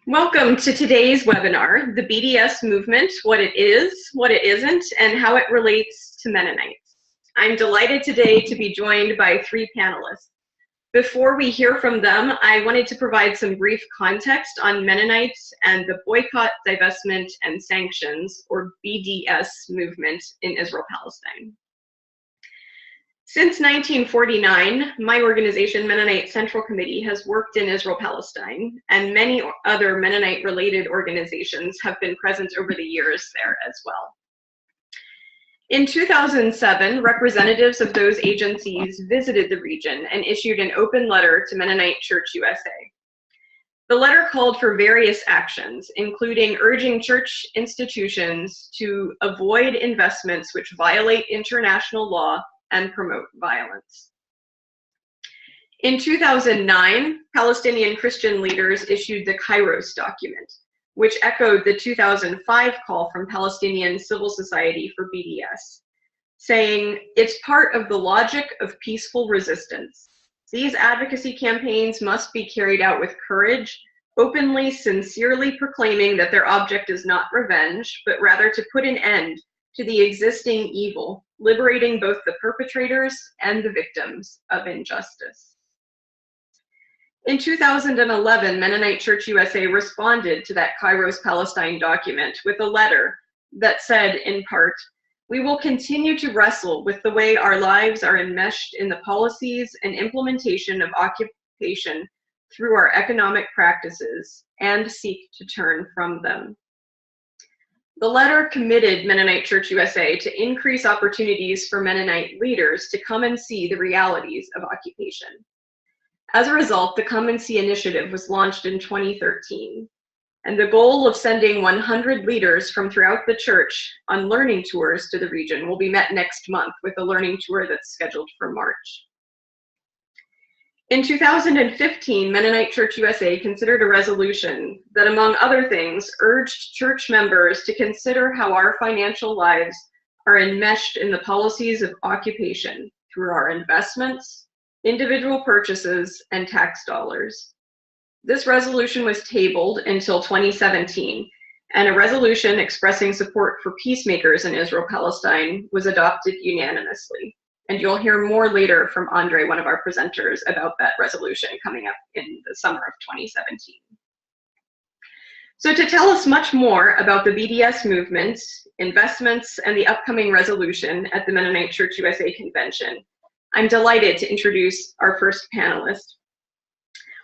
Welcome to today's webinar, the BDS Movement, what it is, what it isn't, and how it relates to Mennonites. I'm delighted today to be joined by three panelists. Before we hear from them, I wanted to provide some brief context on Mennonites and the Boycott, Divestment, and Sanctions, or BDS movement in Israel-Palestine. Since 1949, my organization, Mennonite Central Committee, has worked in Israel-Palestine, and many other Mennonite-related organizations have been present over the years there as well. In 2007, representatives of those agencies visited the region and issued an open letter to Mennonite Church USA. The letter called for various actions, including urging church institutions to avoid investments which violate international law and promote violence. In 2009, Palestinian Christian leaders issued the Kairos document, which echoed the 2005 call from Palestinian civil society for BDS, saying, "It's part of the logic of peaceful resistance. These advocacy campaigns must be carried out with courage, openly, sincerely proclaiming that their object is not revenge, but rather to put an end to the existing evil, liberating both the perpetrators and the victims of injustice." In 2011, Mennonite Church USA responded to that Kairos Palestine document with a letter that said, in part, "We will continue to wrestle with the way our lives are enmeshed in the policies and implementation of occupation through our economic practices and seek to turn from them." The letter committed Mennonite Church USA to increase opportunities for Mennonite leaders to come and see the realities of occupation. As a result, the Come and See initiative was launched in 2013, and the goal of sending 100 leaders from throughout the church on learning tours to the region will be met next month with a learning tour that's scheduled for March. In 2015, Mennonite Church USA considered a resolution that, among other things, urged church members to consider how our financial lives are enmeshed in the policies of occupation through our investments, individual purchases, and tax dollars. This resolution was tabled until 2017, and a resolution expressing support for peacemakers in Israel-Palestine was adopted unanimously. And you'll hear more later from Andre, one of our presenters, about that resolution coming up in the summer of 2017. So to tell us much more about the BDS movement, investments, and the upcoming resolution at the Mennonite Church USA Convention, I'm delighted to introduce our first panelist.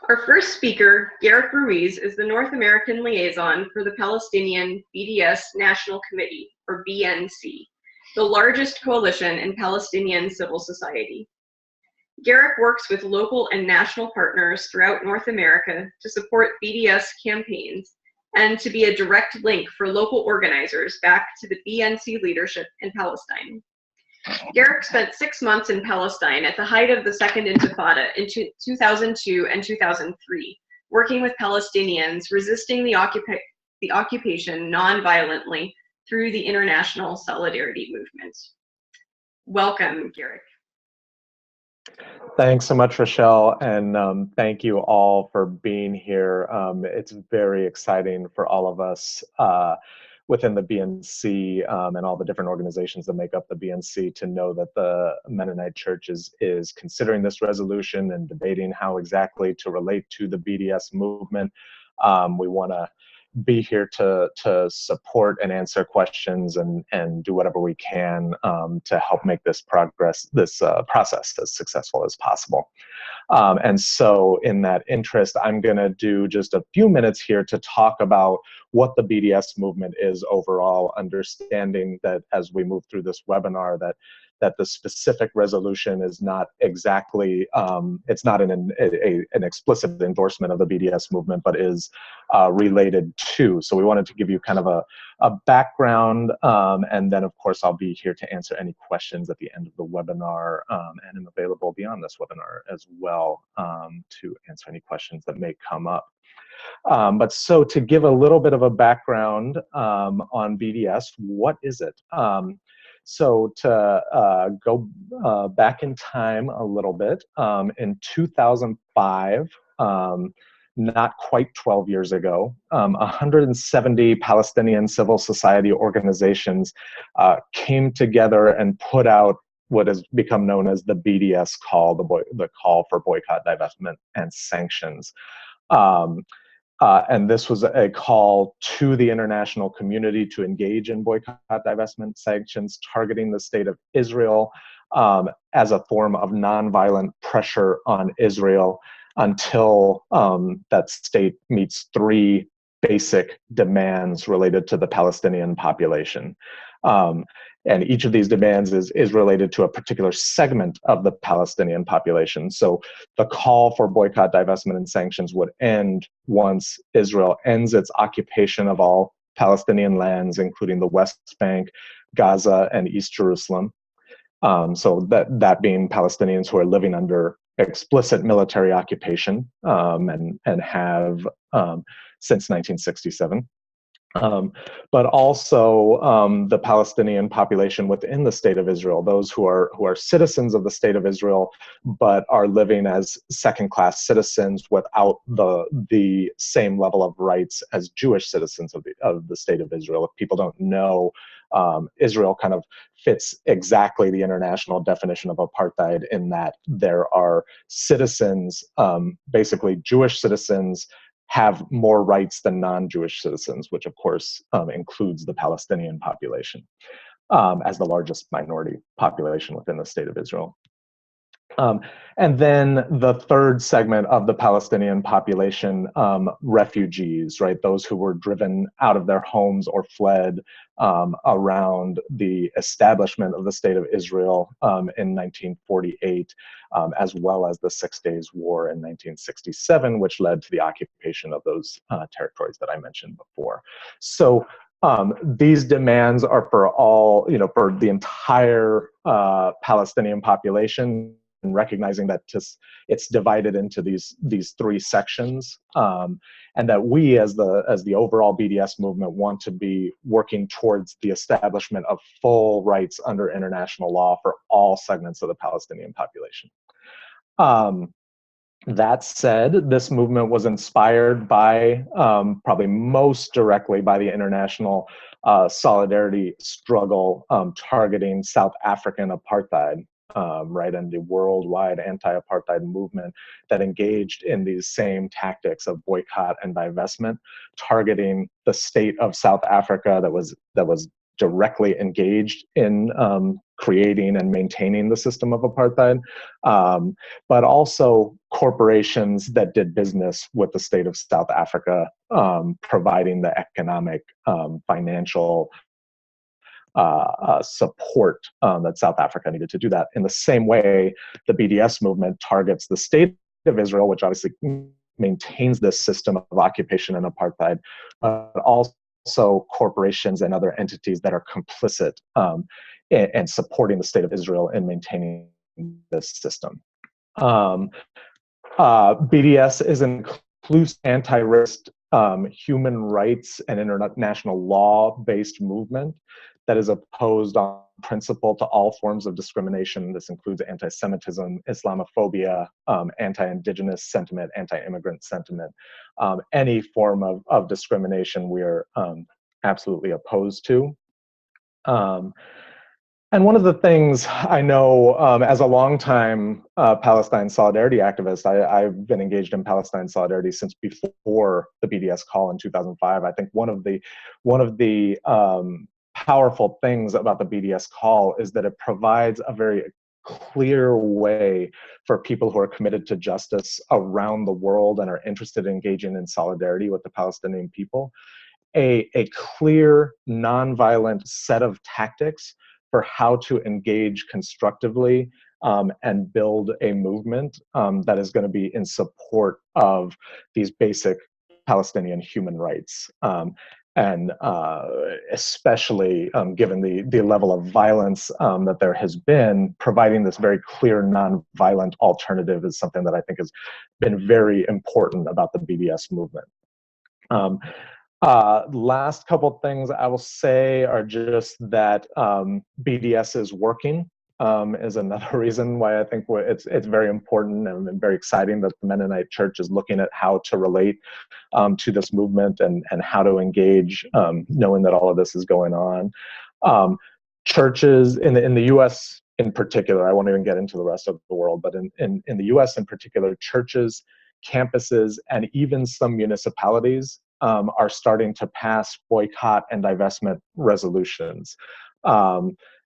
Our first speaker, Garik Ruiz, is the North American liaison for the Palestinian BDS National Committee, or BNC, the largest coalition in Palestinian civil society. Garik works with local and national partners throughout North America to support BDS campaigns and to be a direct link for local organizers back to the BNC leadership in Palestine. Garik spent 6 months in Palestine at the height of the Second Intifada in 2002 and 2003, working with Palestinians resisting the occupation non-violently through the international solidarity movement. Welcome, Garik. Thanks so much, Rachelle, and thank you all for being here. It's very exciting for all of us within the BNC and all the different organizations that make up the BNC to know that the Mennonite Church is considering this resolution and debating how exactly to relate to the BDS movement. We want to be here to support and answer questions and do whatever we can to help make this process as successful as possible. And so in that interest, I'm going to do just a few minutes here to talk about what the BDS movement is overall, understanding that as we move through this webinar that the specific resolution is not exactly, it's not an explicit endorsement of the BDS movement, but is related to. So we wanted to give you kind of a background, and then of course I'll be here to answer any questions at the end of the webinar, and I'm available beyond this webinar as well to answer any questions that may come up. But so to give a little bit of a background on BDS, what is it? So to go back in time a little bit, in 2005, not quite 12 years ago, 170 Palestinian civil society organizations came together and put out what has become known as the BDS call, the call for boycott, divestment, and sanctions. And this was a call to the international community to engage in boycott, divestment, sanctions, targeting the state of Israel as a form of nonviolent pressure on Israel until that state meets three basic demands related to the Palestinian population. And each of these demands is related to a particular segment of the Palestinian population. So the call for boycott, divestment, and sanctions would end once Israel ends its occupation of all Palestinian lands, including the West Bank, Gaza, and East Jerusalem. So that being Palestinians who are living under explicit military occupation and have since 1967. But also the Palestinian population within the state of Israel, those who are citizens of the state of Israel, but are living as second-class citizens without the same level of rights as Jewish citizens of the state of Israel. If people don't know, Israel kind of fits exactly the international definition of apartheid in that there are citizens, basically Jewish citizens, have more rights than non-Jewish citizens, which of course includes the Palestinian population as the largest minority population within the state of Israel. And then the third segment of the Palestinian population, refugees, right? Those who were driven out of their homes or fled around the establishment of the state of Israel in 1948, as well as the 6 Days War in 1967, which led to the occupation of those territories that I mentioned before. So these demands are for all, for the entire Palestinian population, and recognizing that it's divided into these three sections, and that we as the overall BDS movement want to be working towards the establishment of full rights under international law for all segments of the Palestinian population. That said, this movement was inspired by, probably most directly by the international solidarity struggle targeting South African apartheid. Right, and the worldwide anti-apartheid movement that engaged in these same tactics of boycott and divestment, targeting the state of South Africa that was directly engaged in creating and maintaining the system of apartheid, but also corporations that did business with the state of South Africa, providing the economic, financial support that South Africa needed to do that. In the same way, the BDS movement targets the state of Israel, which obviously maintains this system of occupation and apartheid, but also corporations and other entities that are complicit in supporting the state of Israel in maintaining this system. BDS is an inclusive, anti-racist, human rights and international law-based movement that is opposed on principle to all forms of discrimination. This includes anti-Semitism, Islamophobia, anti-indigenous sentiment, anti-immigrant sentiment. Any form of discrimination we are absolutely opposed to. And one of the things I know as a longtime Palestine solidarity activist, I've been engaged in Palestine solidarity since before the BDS call in 2005. I think one of the powerful things about the BDS call is that it provides a very clear way for people who are committed to justice around the world and are interested in engaging in solidarity with the Palestinian people, a clear, nonviolent set of tactics for how to engage constructively and build a movement that is going to be in support of these basic Palestinian human rights. And especially given the level of violence that there has been, providing this very clear nonviolent alternative is something that I think has been very important about the BDS movement. Last couple things I will say are just that BDS is working is another reason why I think it's very important and very exciting that the Mennonite Church is looking at how to relate to this movement and how to engage, knowing that all of this is going on. Churches in the U.S. in particular, I won't even get into the rest of the world, but in the U.S. in particular, churches, campuses, and even some municipalities are starting to pass boycott and divestment resolutions.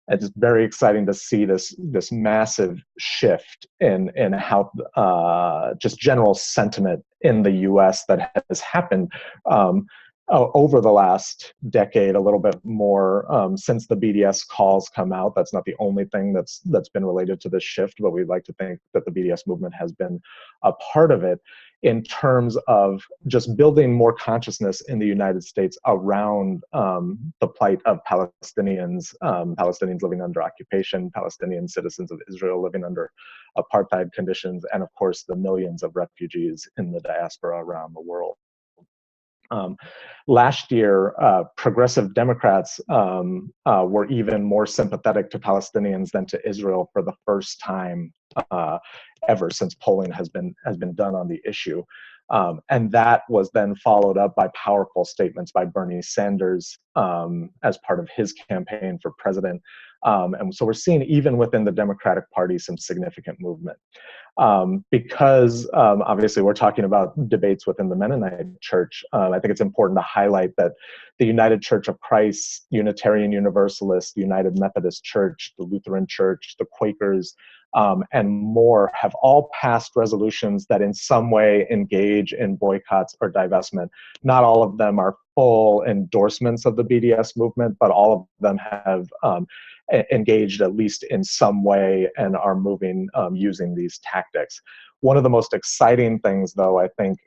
It's very exciting to see this massive shift in how just general sentiment in the U.S. that has happened over the last decade, a little bit more since the BDS calls come out. That's not the only thing that's been related to this shift, but we'd like to think that the BDS movement has been a part of it in terms of just building more consciousness in the United States around the plight of Palestinians, Palestinians living under occupation, Palestinian citizens of Israel living under apartheid conditions, and of course the millions of refugees in the diaspora around the world. Last year, progressive Democrats were even more sympathetic to Palestinians than to Israel for the first time ever since polling has been done on the issue. And that was then followed up by powerful statements by Bernie Sanders as part of his campaign for president. And so we're seeing even within the Democratic Party some significant movement. Because obviously we're talking about debates within the Mennonite Church, I think it's important to highlight that the United Church of Christ, Unitarian Universalist, the United Methodist Church, the Lutheran Church, the Quakers, and more have all passed resolutions that in some way engage in boycotts or divestment. Not all of them are full endorsements of the BDS movement, but all of them have engaged at least in some way and are moving using these tactics. One of the most exciting things, though, I think,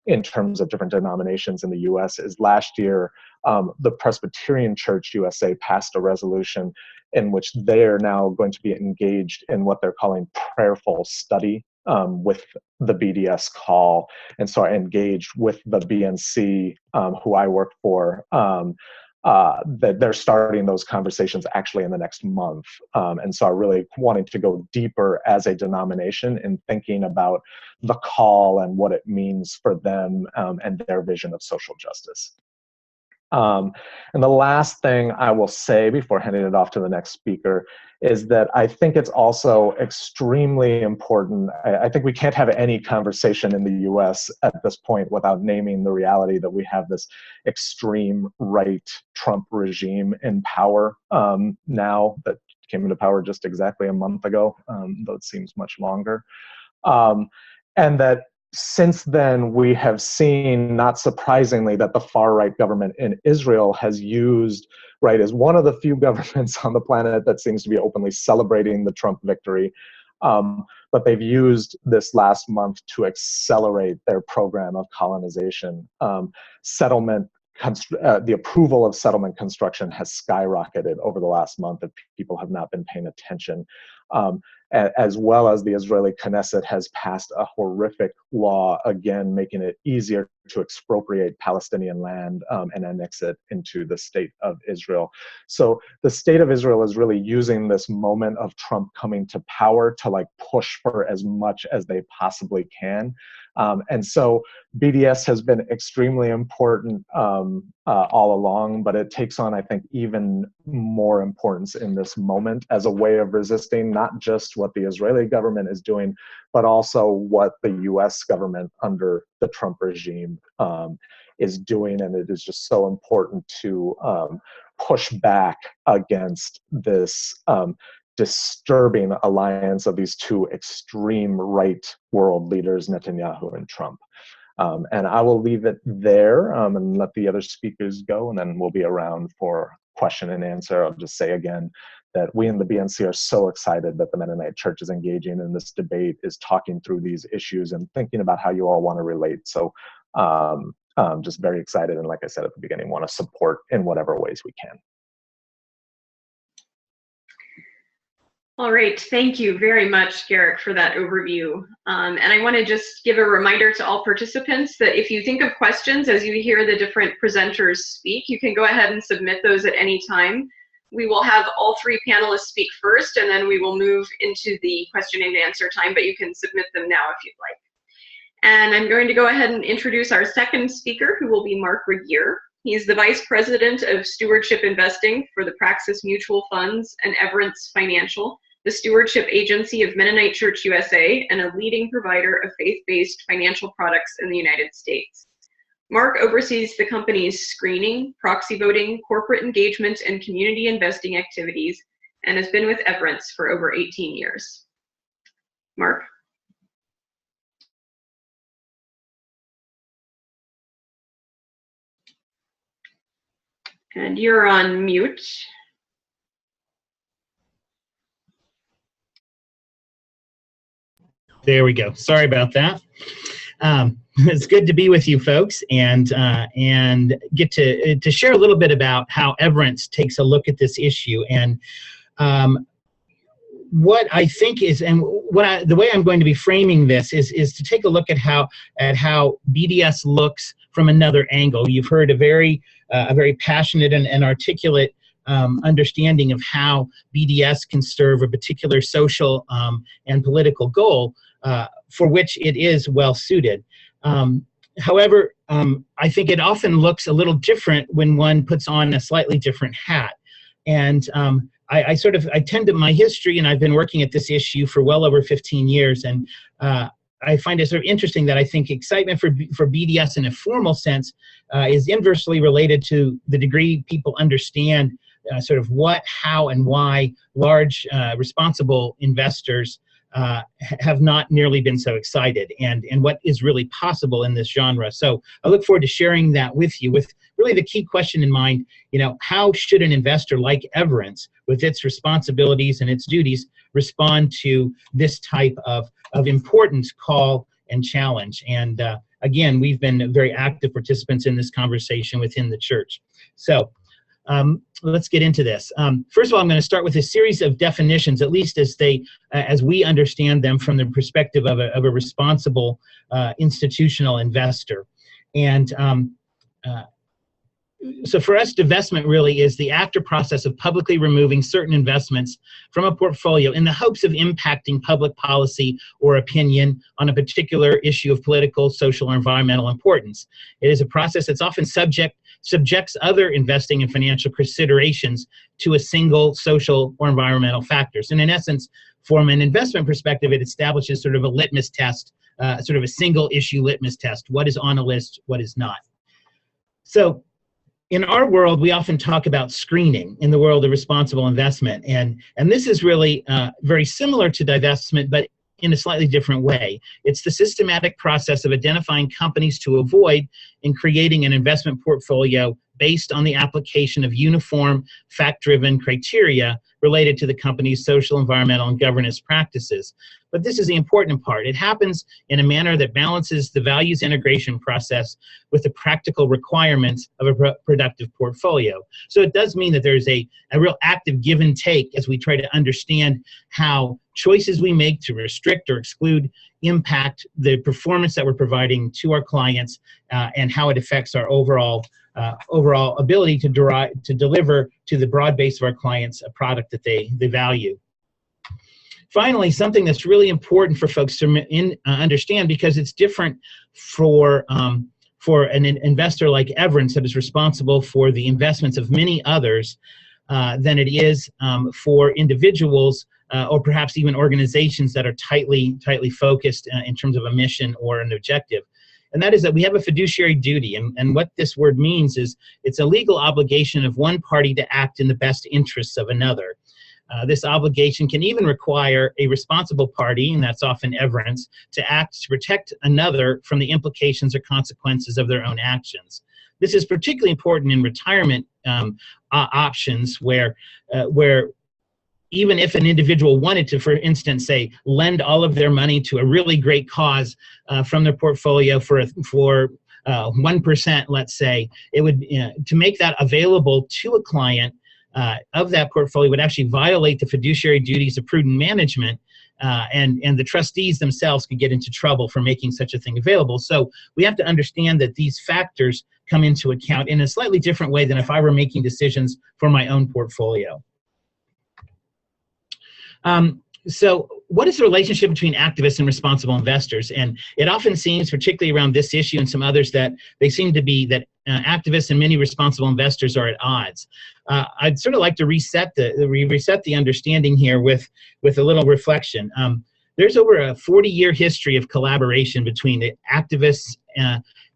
in terms of different denominations in the U.S. is last year, the Presbyterian Church USA passed a resolution in which they are now going to be engaged in what they're calling prayerful study with the BDS call, and so I engaged with the BNC, who I work for, that they're starting those conversations actually in the next month. And so I really wanting to go deeper as a denomination in thinking about the call and what it means for them and their vision of social justice. And the last thing I will say before handing it off to the next speaker is that I think it's also extremely important. I think we can't have any conversation in the US at this point without naming the reality that we have this extreme right Trump regime in power now that came into power just exactly a month ago, though it seems much longer. And that since then, we have seen, not surprisingly, that the far-right government in Israel has used, right, as one of the few governments on the planet that seems to be openly celebrating the Trump victory, but they've used this last month to accelerate their program of colonization. The approval of settlement construction has skyrocketed over the last month if people have not been paying attention. As well as the Israeli Knesset has passed a horrific law, again, making it easier to expropriate Palestinian land and annex it into the state of Israel. So the state of Israel is really using this moment of Trump coming to power to like push for as much as they possibly can. And so BDS has been extremely important all along, but it takes on, I think, even more importance in this moment as a way of resisting not just what the Israeli government is doing, but also what the US government under the Trump regime is doing. And it is just so important to push back against this disturbing alliance of these two extreme right world leaders, Netanyahu and Trump. And I will leave it there and let the other speakers go, and then we'll be around for question and answer. I'll just say again that we in the BNC are so excited that the Mennonite Church is engaging in this debate, is talking through these issues and thinking about how you all want to relate. So just very excited, and like I said at the beginning, want to support in whatever ways we can. All right, thank you very much, Garik, for that overview. And I want to just give a reminder to all participants that if you think of questions as you hear the different presenters speak, you can go ahead and submit those at any time. We will have all three panelists speak first, and then we will move into the question and answer time, but you can submit them now if you'd like. And I'm going to go ahead and introduce our second speaker, who will be Mark Regier. He's the Vice President of Stewardship Investing for the Praxis Mutual Funds and Everence Financial, the stewardship agency of Mennonite Church USA, and a leading provider of faith-based financial products in the United States. Mark oversees the company's screening, proxy voting, corporate engagement, and community investing activities, and has been with Everence for over 18 years. Mark? And you're on mute. There we go. Sorry about that. It's good to be with you folks and get to share a little bit about how Everence takes a look at this issue and what I think is, and the way I'm going to be framing this is to take a look at how BDS looks from another angle. You've heard a very passionate and articulate understanding of how BDS can serve a particular social and political goal for which it is well suited. However, I think it often looks a little different when one puts on a slightly different hat. And I tend to my history, and I've been working at this issue for well over 15 years, and I find it sort of interesting that I think excitement for BDS in a formal sense is inversely related to the degree people understand sort of what, how, and why large responsible investors have not nearly been so excited, and what is really possible in this genre. So I look forward to sharing that with you with really the key question in mind, how should an investor like Everence, with its responsibilities and its duties, respond to this type of important call and challenge? And again, we've been very active participants in this conversation within the church. So let's get into this. First of all, I'm going to start with a series of definitions, at least as we understand them from the perspective of a responsible institutional investor. And so for us, divestment really is the act or process of publicly removing certain investments from a portfolio in the hopes of impacting public policy or opinion on a particular issue of political, social, or environmental importance. It is a process that's often subjects other investing and financial considerations to a single social or environmental factors. And in essence, from an investment perspective, it establishes sort of a litmus test, sort of a single issue litmus test. What is on a list, what is not? So in our world, we often talk about screening in the world of responsible investment. And this is really very similar to divestment, but in a slightly different way. It's the systematic process of identifying companies to avoid in creating an investment portfolio based on the application of uniform, fact-driven criteria related to the company's social, environmental, and governance practices. But this is the important part. It happens in a manner that balances the values integration process with the practical requirements of a productive portfolio. So it does mean that there's a real active give and take as we try to understand how choices we make to restrict or exclude impact the performance that we're providing to our clients and how it affects our overall ability to deliver to the broad base of our clients a product that they value. Finally, something that's really important for folks to understand, because it's different for an investor like Everence that is responsible for the investments of many others than it is for individuals or perhaps even organizations that are tightly focused in terms of a mission or an objective. And that is that we have a fiduciary duty. And what this word means is it's a legal obligation of one party to act in the best interests of another. This obligation can even require a responsible party, and that's often Everence, to act to protect another from the implications or consequences of their own actions. This is particularly important in retirement options where even if an individual wanted to, for instance, say, lend all of their money to a really great cause from their portfolio for 1%, let's say, it would to make that available to a client of that portfolio would actually violate the fiduciary duties of prudent management and the trustees themselves could get into trouble for making such a thing available. So we have to understand that these factors come into account in a slightly different way than if I were making decisions for my own portfolio. So what is the relationship between activists and responsible investors? And it often seems, particularly around this issue and some others, that they seem to be that activists and many responsible investors are at odds. I'd sort of like to reset the understanding here with a little reflection. There's over a 40-year history of collaboration between the activists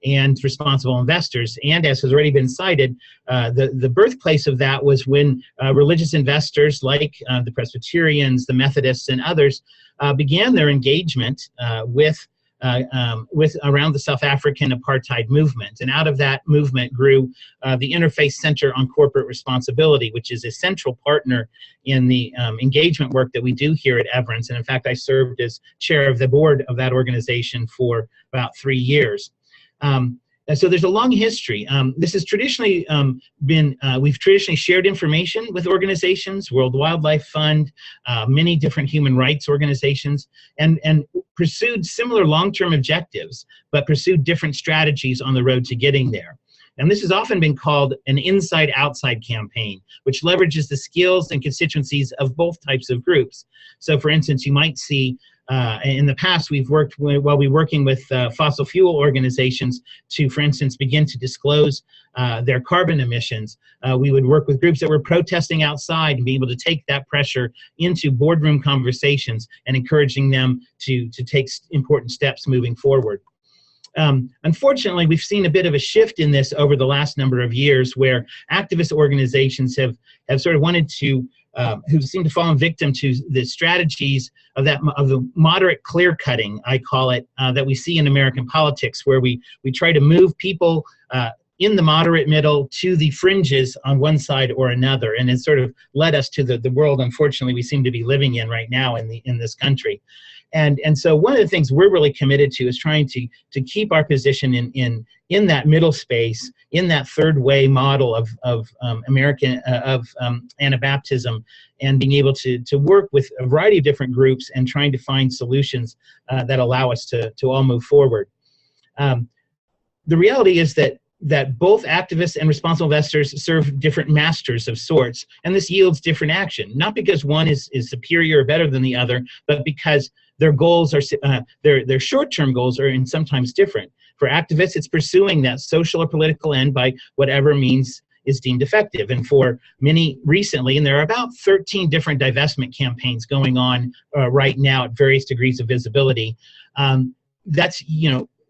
and responsible investors. And as has already been cited, the birthplace of that was when religious investors like the Presbyterians, the Methodists, and others began their engagement with around the South African apartheid movement. And out of that movement grew the Interfaith Center on Corporate Responsibility, which is a central partner in the engagement work that we do here at Everence. And in fact, I served as chair of the board of that organization for about 3 years. And so there's a long history. This has traditionally we've traditionally shared information with organizations, World Wildlife Fund, many different human rights organizations, and pursued similar long-term objectives, but pursued different strategies on the road to getting there. And this has often been called an inside-outside campaign, which leverages the skills and constituencies of both types of groups. So for instance, you might see in the past, we've worked while we're working with fossil fuel organizations to, for instance, begin to disclose their carbon emissions. We would work with groups that were protesting outside and be able to take that pressure into boardroom conversations and encouraging them to take important steps moving forward. Unfortunately, we've seen a bit of a shift in this over the last number of years, where activist organizations have sort of wanted to who seem to fall victim to the strategies of the moderate clear cutting, I call it, that we see in American politics, where we try to move people in the moderate middle to the fringes on one side or another, and it's sort of led us to the world, unfortunately, we seem to be living in right now in this country. And so one of the things we're really committed to is trying to keep our position in that middle space, in that third way model of Anabaptism, and being able to work with a variety of different groups and trying to find solutions that allow us to all move forward. The reality is that both activists and responsible investors serve different masters of sorts, and this yields different action, not because one is superior or better than the other, but because their goals are their short-term goals are sometimes different. For activists, it's pursuing that social or political end by whatever means is deemed effective. And for many recently, and there are about 13 different divestment campaigns going on right now at various degrees of visibility. That's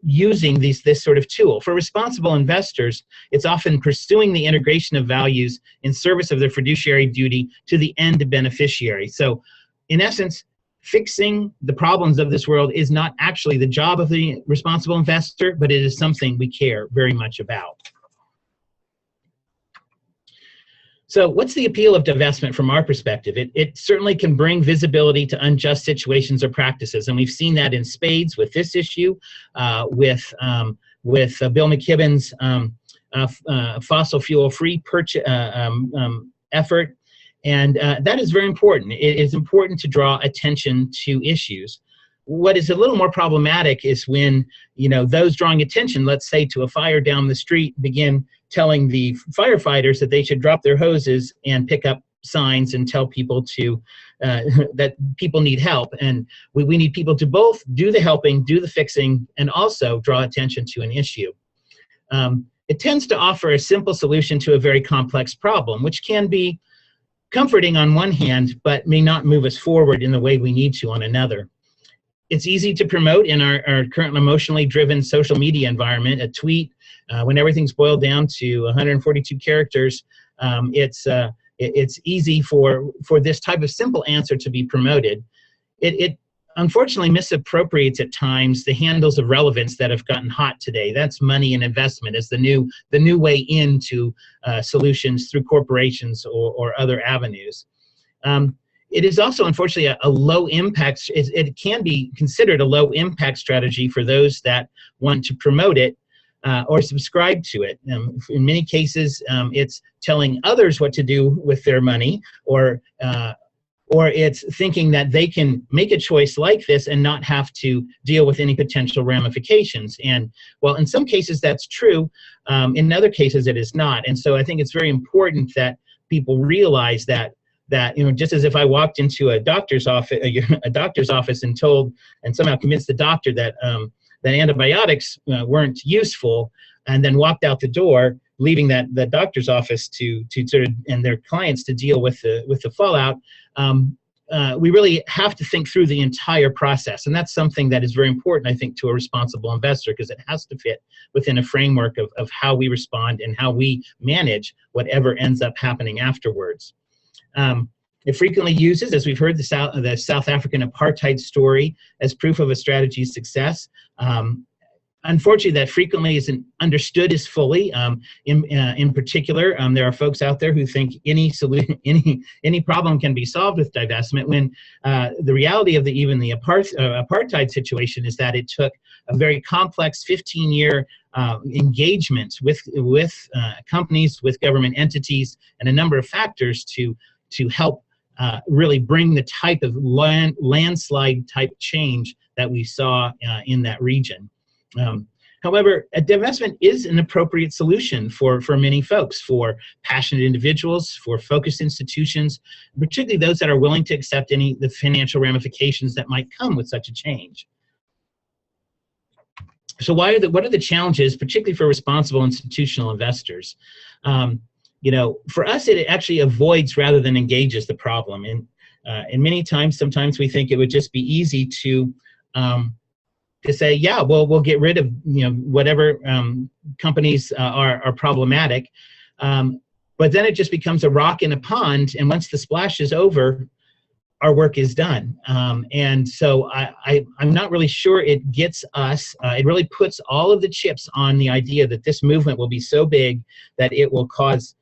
using this sort of tool. For responsible investors, it's often pursuing the integration of values in service of their fiduciary duty to the end beneficiary. So in essence, fixing the problems of this world is not actually the job of the responsible investor, but it is something we care very much about. So what's the appeal of divestment from our perspective? It certainly can bring visibility to unjust situations or practices, and we've seen that in spades with this issue, with Bill McKibben's fossil fuel-free effort, and that is very important. It is important to draw attention to issues. What is a little more problematic is when those drawing attention, let's say to a fire down the street, begin telling the firefighters that they should drop their hoses and pick up signs and tell people to that people need help. And we need people to both do the helping, do the fixing, and also draw attention to an issue. It tends to offer a simple solution to a very complex problem, which can be comforting on one hand, but may not move us forward in the way we need to on another. It's easy to promote in our current emotionally driven social media environment. A tweet, when everything's boiled down to 142 characters, it's easy for this type of simple answer to be promoted. It unfortunately misappropriates at times the handles of relevance that have gotten hot today. That's money and investment as the new way into solutions through corporations or other avenues. It is also, unfortunately, a low impact. It can be considered a low impact strategy for those that want to promote it or subscribe to it. In many cases, it's telling others what to do with their money, or or it's thinking that they can make a choice like this and not have to deal with any potential ramifications. And well, in some cases that's true. In other cases it is not. And so I think it's very important that people realize that just as if I walked into a doctor's office and somehow convinced the doctor that antibiotics weren't useful, and then walked out the door, leaving the doctor's office to sort of, and their clients to deal with the fallout. We really have to think through the entire process, and that's something that is very important, I think, to a responsible investor, because it has to fit within a framework of how we respond and how we manage whatever ends up happening afterwards. It frequently uses, as we've heard, the South African apartheid story as proof of a strategy's success. Unfortunately, that frequently isn't understood as fully. In particular, there are folks out there who think any problem can be solved with divestment, when the reality of even the apartheid situation is that it took a very complex 15-year engagement with companies, with government entities, and a number of factors to help really bring the type of landslide type change that we saw in that region. However, a divestment is an appropriate solution for many folks, for passionate individuals, for focused institutions, particularly those that are willing to accept the financial ramifications that might come with such a change. So what are the challenges, particularly for responsible institutional investors? For us, it actually avoids rather than engages the problem. And sometimes we think it would just be easy to say, yeah, well, we'll get rid of whatever companies are problematic, but then it just becomes a rock in a pond, and once the splash is over, our work is done. And so I'm not really sure it gets us. It really puts all of the chips on the idea that this movement will be so big that it will cause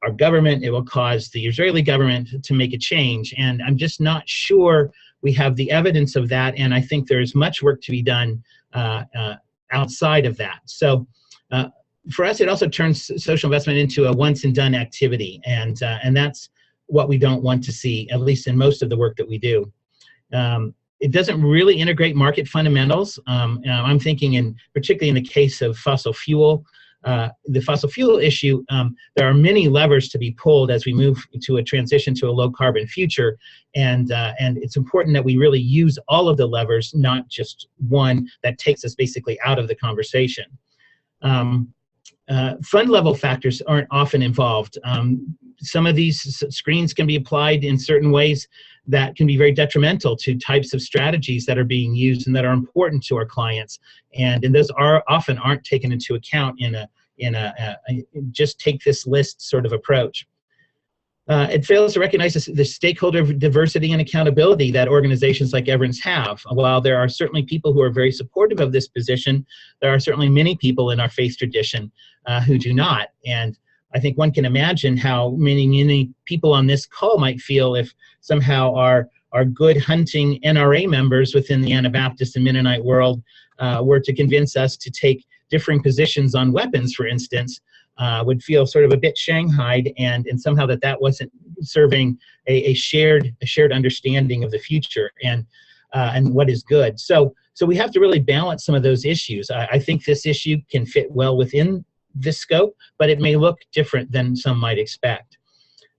our government, it will cause the Israeli government to make a change. And I'm just not sure we have the evidence of that, and I think there's much work to be done outside of that. So for us, it also turns social investment into a once-and-done activity, and that's what we don't want to see, at least in most of the work that we do. It doesn't really integrate market fundamentals. I'm thinking, particularly in the case of fossil fuel, the fossil fuel issue, there are many levers to be pulled as we move to a transition to a low carbon future, and it's important that we really use all of the levers, not just one that takes us basically out of the conversation. Fund level factors aren't often involved. Some of these screens can be applied in certain ways that can be very detrimental to types of strategies that are being used and that are important to our clients, and those often aren't taken into account in a just take this list sort of approach. It fails to recognize the stakeholder diversity and accountability that organizations like Everence have. While there are certainly people who are very supportive of this position, there are certainly many people in our faith tradition who do not. And I think one can imagine how many people on this call might feel if somehow our good hunting NRA members within the Anabaptist and Mennonite world were to convince us to take differing positions on weapons, for instance, would feel sort of a bit shanghaied, and somehow that wasn't serving a shared understanding of the future and what is good. So we have to really balance some of those issues. I think this issue can fit well within this scope, but it may look different than some might expect.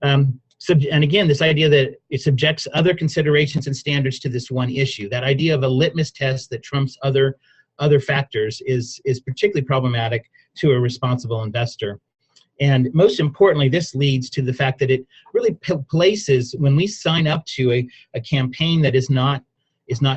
And again, this idea that it subjects other considerations and standards to this one issue, that idea of a litmus test that trumps other factors is particularly problematic to a responsible investor. And most importantly, this leads to the fact that it really places, when we sign up to a campaign that is not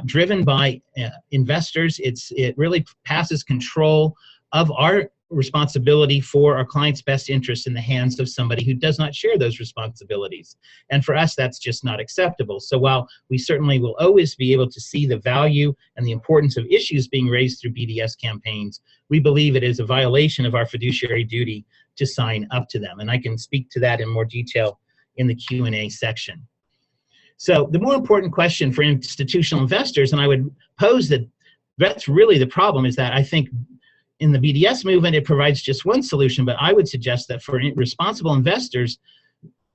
driven by investors, it really passes control of our responsibility for our client's best interest in the hands of somebody who does not share those responsibilities. And for us, that's just not acceptable. So while we certainly will always be able to see the value and the importance of issues being raised through BDS campaigns, we believe it is a violation of our fiduciary duty to sign up to them. And I can speak to that in more detail in the Q&A section. So the more important question for institutional investors, and I would pose that that's really the problem, is that I think in the BDS movement, it provides just one solution, but I would suggest that for responsible investors,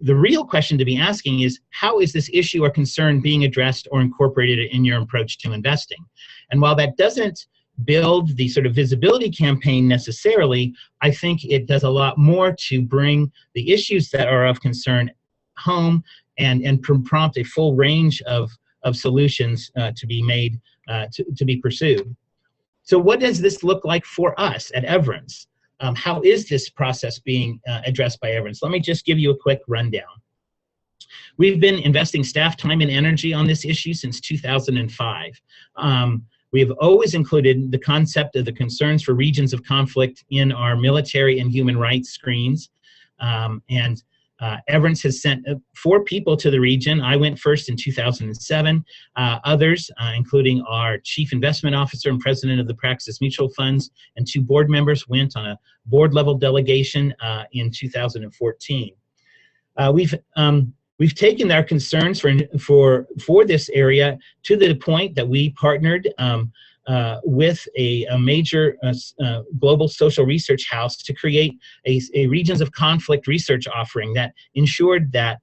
The real question to be asking is, how is this issue or concern being addressed or incorporated in your approach to investing? And while that doesn't build the sort of visibility campaign necessarily, I think it does a lot more to bring the issues that are of concern home and prompt a full range of solutions to be made, to be pursued. So what does this look like for us at Everence? How is this process being addressed by Everence? Let me just give you a quick rundown. We've been investing staff time and energy on this issue since 2005. We have always included the concept of the concerns for regions of conflict in our military and human rights screens. Everence has sent 4 people to the region. I went first in 2007. Others, including our chief investment officer and president of the Praxis Mutual Funds, and 2 board members, went on a board-level delegation in 2014. We've taken our concerns for this area to the point that we partnered with a major global social research house to create a regions of conflict research offering that ensured that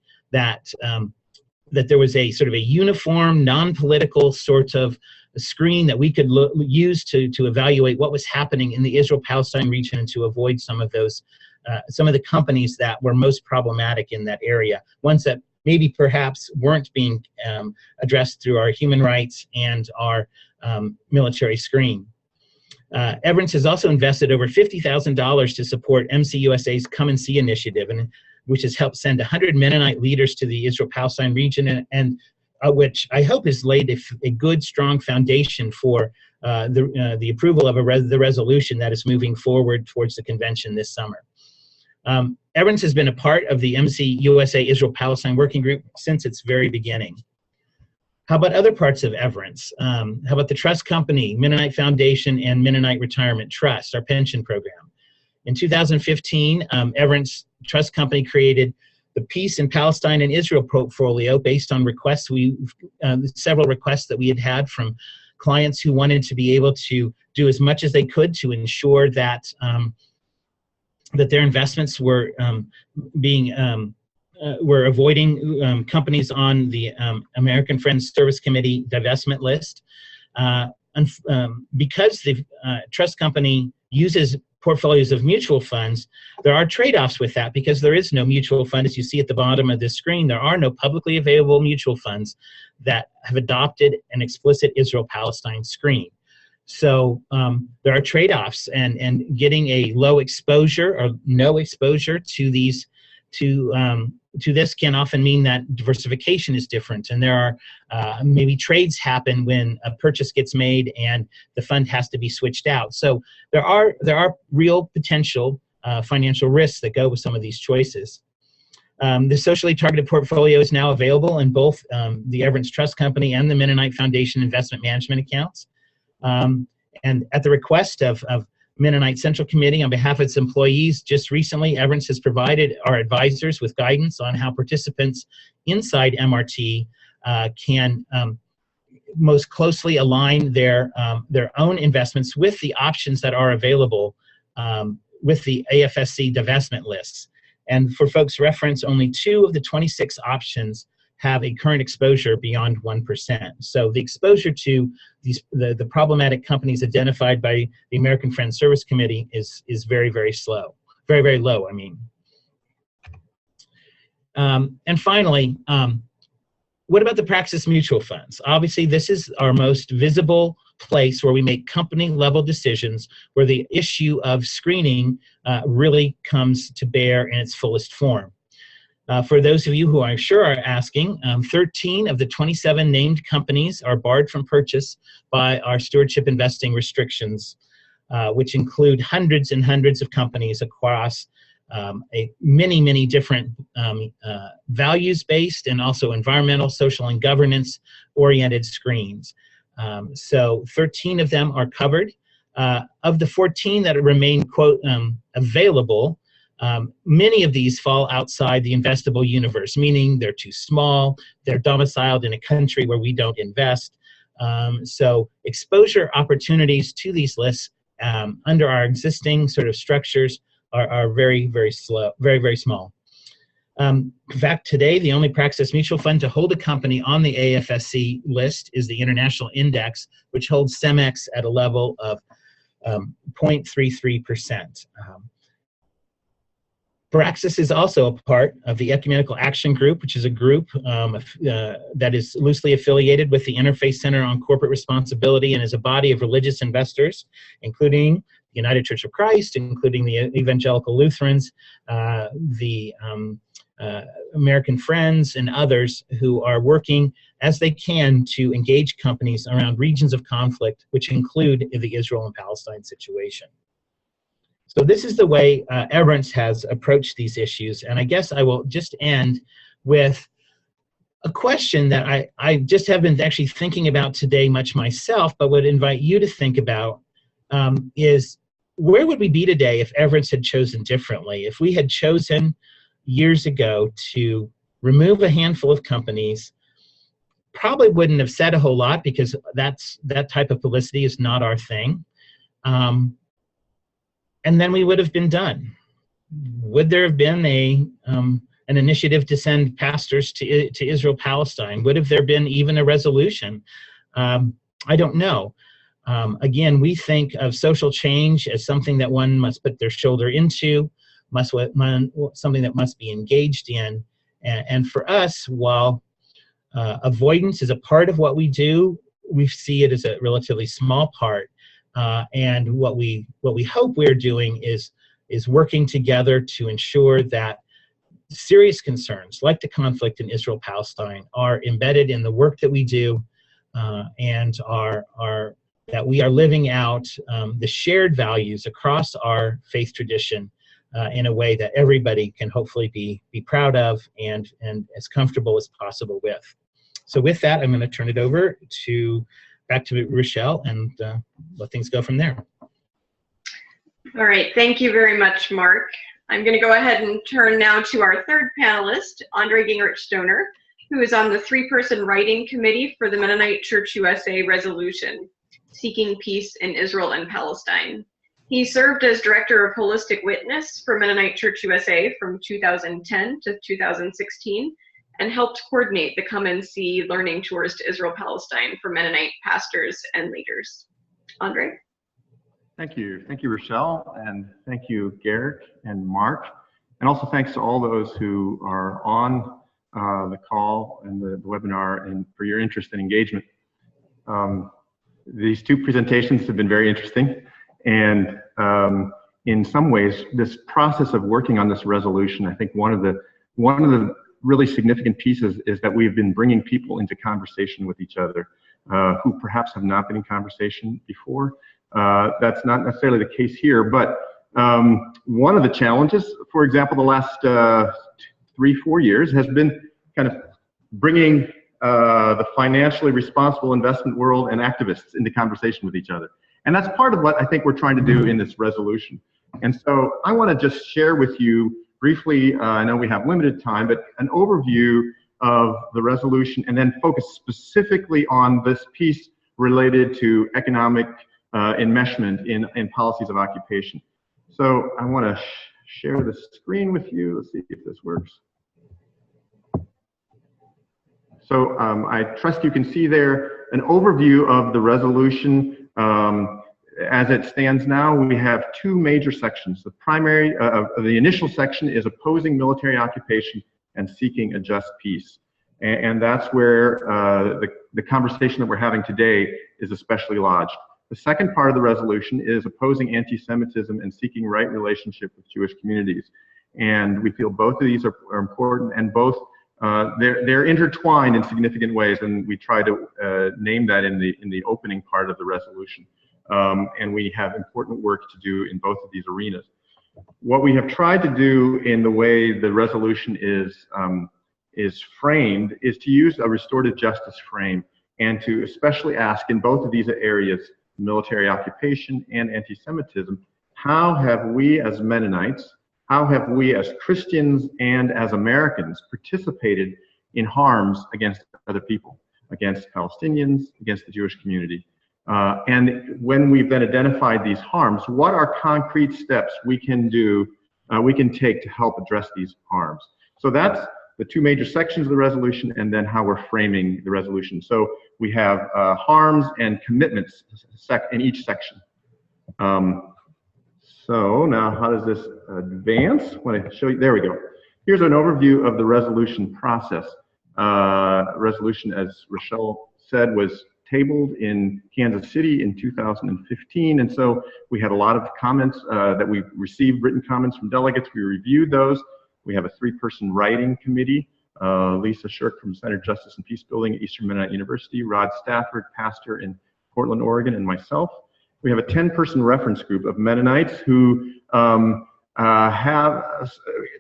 there was a sort of a uniform, non-political sort of screen that we could use to evaluate what was happening in the Israel-Palestine region and to avoid some of those some of the companies that were most problematic in that area, ones that maybe perhaps weren't being addressed through our human rights and our military screen. Everence has also invested over $50,000 to support MCUSA's Come and See initiative, which has helped send 100 Mennonite leaders to the Israel-Palestine region, and which I hope has laid a good, strong foundation for the approval of the resolution that is moving forward towards the convention this summer. Everence has been a part of the MCUSA Israel-Palestine Working Group since its very beginning. How about other parts of Everence? How about the Trust Company, Mennonite Foundation, and Mennonite Retirement Trust, our pension program? In 2015, Everence Trust Company created the Peace in Palestine and Israel portfolio based on requests several requests that we had from clients who wanted to be able to do as much as they could to ensure that that their investments were were avoiding companies on the American Friends Service Committee divestment list. Because the trust company uses portfolios of mutual funds, there are trade-offs with that because there is no mutual fund. As you see at the bottom of this screen, there are no publicly available mutual funds that have adopted an explicit Israel-Palestine screen. So there are trade-offs, and getting a low exposure or no exposure to these to this can often mean that diversification is different, and there are maybe trades happen when a purchase gets made and the fund has to be switched out. So there are real potential financial risks that go with some of these choices. The socially targeted portfolio is now available in both the Everence Trust Company and the Mennonite Foundation investment management accounts. And at the request of Mennonite Central Committee on behalf of its employees, just recently, Everence has provided our advisors with guidance on how participants inside MRT can most closely align their own investments with the options that are available with the AFSC divestment lists. And for folks' reference, only 2 of the 26 options have a current exposure beyond 1%. So the exposure to the problematic companies identified by the American Friends Service Committee is very, very slow, very, very low, I mean. And finally, what about the Praxis mutual funds? Obviously, this is our most visible place where we make company-level decisions, where the issue of screening really comes to bear in its fullest form. For those of you who I'm sure are asking, 13 of the 27 named companies are barred from purchase by our stewardship investing restrictions, which include hundreds and hundreds of companies across many different values-based and also environmental, social, and governance-oriented screens. So 13 of them are covered. Of the 14 that remain, quote, available, many of these fall outside the investable universe, meaning they're too small, they're domiciled in a country where we don't invest. So exposure opportunities to these lists under our existing sort of structures are very, very slow, very, very small. In fact, today, the only Praxis mutual fund to hold a company on the AFSC list is the International Index, which holds CEMEX at a level of 0.33%. Praxis is also a part of the Ecumenical Action Group, which is a group that is loosely affiliated with the Interfaith Center on Corporate Responsibility and is a body of religious investors, including the United Church of Christ, including the Evangelical Lutherans, the American Friends, and others who are working as they can to engage companies around regions of conflict, which include the Israel and Palestine situation. So this is the way Everence has approached these issues, and I guess I will just end with a question that I just have been actually thinking about today much myself, but would invite you to think about, is where would we be today if Everence had chosen differently? If we had chosen years ago to remove a handful of companies, probably wouldn't have said a whole lot because that type of publicity is not our thing. And then we would have been done. Would there have been an initiative to send pastors to Israel Palestine? Would have there been even a resolution? I don't know. Again, we think of social change as something that one must put their shoulder into, something that must be engaged in. And for us, while avoidance is a part of what we do, we see it as a relatively small part. And what we hope we're doing is working together to ensure that serious concerns like the conflict in Israel-Palestine are embedded in the work that we do, and that we are living out the shared values across our faith tradition in a way that everybody can hopefully be proud of and as comfortable as possible with. So with that, I'm going to turn it over back to Rachelle and let things go from there. All right, thank you very much, Mark. I'm going to go ahead and turn now to our third panelist, Andre Gingrich Stoner, who is on the 3-person writing committee for the Mennonite Church USA Resolution, Seeking Peace in Israel and Palestine. He served as Director of Holistic Witness for Mennonite Church USA from 2010 to 2016, and helped coordinate the Come and See learning tours to Israel-Palestine for Mennonite pastors and leaders. Andre? Thank you, Rachelle, and thank you, Garik and Mark, and also thanks to all those who are on the call and the webinar and for your interest and engagement. These two presentations have been very interesting, and in some ways, this process of working on this resolution, I think one of the really significant pieces is that we've been bringing people into conversation with each other who perhaps have not been in conversation before. That's not necessarily the case here, but one of the challenges, for example, the last 3-4 years has been kind of bringing the financially responsible investment world and activists into conversation with each other. And that's part of what I think we're trying to do in this resolution. And so I want to just share with you briefly, I know we have limited time, but an overview of the resolution and then focus specifically on this piece related to economic enmeshment in policies of occupation. So I want to share the screen with you. Let's see if this works. So I trust you can see there an overview of the resolution. As it stands now, we have 2 major sections. The primary, the initial section is opposing military occupation and seeking a just peace. And that's where the conversation that we're having today is especially lodged. The second part of the resolution is opposing anti-Semitism and seeking right relationship with Jewish communities. And we feel both of these are important, and both they're intertwined in significant ways, and we try to name that in the opening part of the resolution. And we have important work to do in both of these arenas. What we have tried to do in the way the resolution is framed is to use a restorative justice frame and to especially ask in both of these areas, military occupation and anti-Semitism, how have we as Mennonites, how have we as Christians and as Americans participated in harms against other people, against Palestinians, against the Jewish community? And when we've then identified these harms, what are concrete steps we can do, we can take to help address these harms? So that's the two major sections of the resolution, and then how we're framing the resolution. So we have harms and commitments in each section. So now how does this advance? When I show you, there we go. Here's an overview of the resolution process. Resolution, as Rachelle said, was tabled in Kansas City in 2015, and so we had a lot of comments that we received, written comments from delegates. We reviewed those. We have a 3-person writing committee, Lisa Shirk from Center Justice and Peace Building at Eastern Mennonite University, Rod Stafford, pastor in Portland, Oregon, and myself. We have a 10-person reference group of Mennonites who